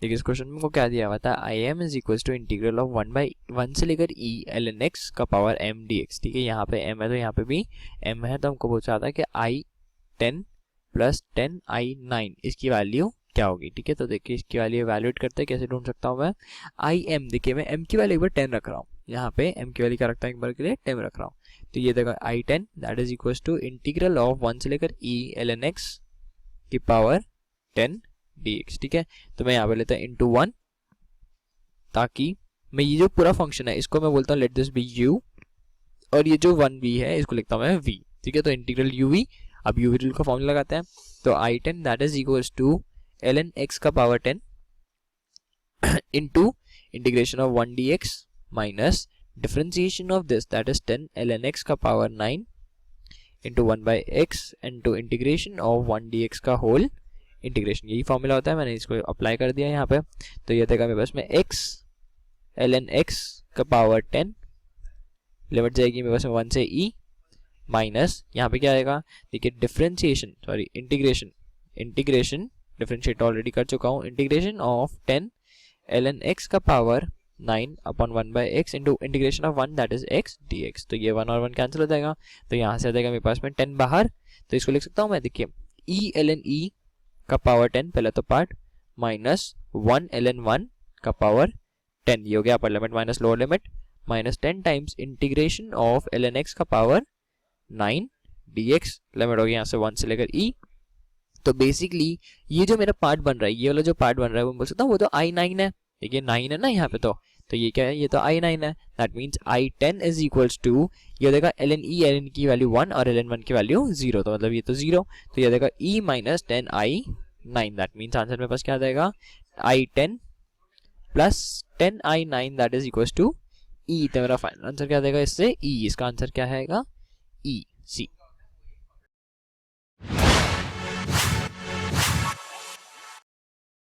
देखिए इस क्वेश्चन में को क्या दिया हुआ था, I M is equal to integral of 1 से लेकर ई एल एन एक्स का पावर एम डी एक्स। ठीक है, यहाँ पे एम है तो यहाँ पे भी एम है, तो हमको पूछा था कि आई 10 प्लस 10 आई 9 इसकी वैल्यू क्या होगी। ठीक है, तो देखिए इसकी वैल्यू इवैल्यूएट करते हैं, कैसे ढूंढ सकता हूँ मैं। आई एम, देखिए मैं एम की वैल्यू एक बार 10 रख रहा हूँ, यहाँ पे एम की वैल्यू क्या रखता है एक बार के लिए 10 रख रहा हूँ। तो ये देखो I 10 that is equal to integral of 1 से लेकर ई एल एन एक्स की पावर 10 dx। ठीक है, तो मैं यहाँ पे लेता हूँ इंटू 1, ताकि मैं ये जो पूरा फंक्शन है इसको मैं बोलता हूँ लेट दिस बी u, और ये जो 1v है इसको लिखता हूँ मैं v। ठीक है, तो इंटीग्रल uv, अब uv रूल का फॉर्मूला लगाते हैं, तो i10 that is equals to ln x का पावर 10 into integration of 1 dx minus differentiation of this that is 10 ln x का power 9 into 1 by X into integration of 1 dx का whole integration. यही formula होता है, मैंने इसको अप्लाई कर दिया यहाँ पे। तो ये देखा मेरे पास में x ln x का पावर 10 लिमिट जाएगी मेरे पास में 1 से e माइनस यहाँ पे क्या आएगा, देखिए differentiation sorry integration differentiate already कर चुका हूँ, इंटीग्रेशन ऑफ 10 ln x का power 9 upon 1 by X into integration of 1 that is x dx। तो ये 1 और 1 कैंसिल हो जाएगा, तो यहाँ से आ जाएगा मेरे पास में 10 बाहर, तो इसको लिख सकता हूँ मैं, देखिए e ln e का पावर 10 पहला तो पार्ट माइनस 1 ln 1 का पावर 10, ये हो गया upper limit minus lower limit, minus 10 times integration of ln x का पावर 9 dx, लिमिट हो गया यहाँ से 1 से लेकर e। तो बेसिकली ये जो मेरा पार्ट बन रहा है, ये वाला जो पार्ट बन रहा है वो बोल सकता हूँ वो तो i9 है, देखिए 9 है ना यहाँ पे, तो ये क्या है, ये तो i9 है, that means i10 is equals to, ये देगा ln e ln की वैल्यू 1 और ln 1 की वैल्यू 0, तो मतलब ये तो 0, तो ये देगा e minus 10 i9, that means answer मेरे पास क्या आ जाएगा i10 plus 10 i9 that is equals to e। तो मेरा फाइनल आंसर क्या देगा इससे e, इसका आंसर क्या आएगा e, c।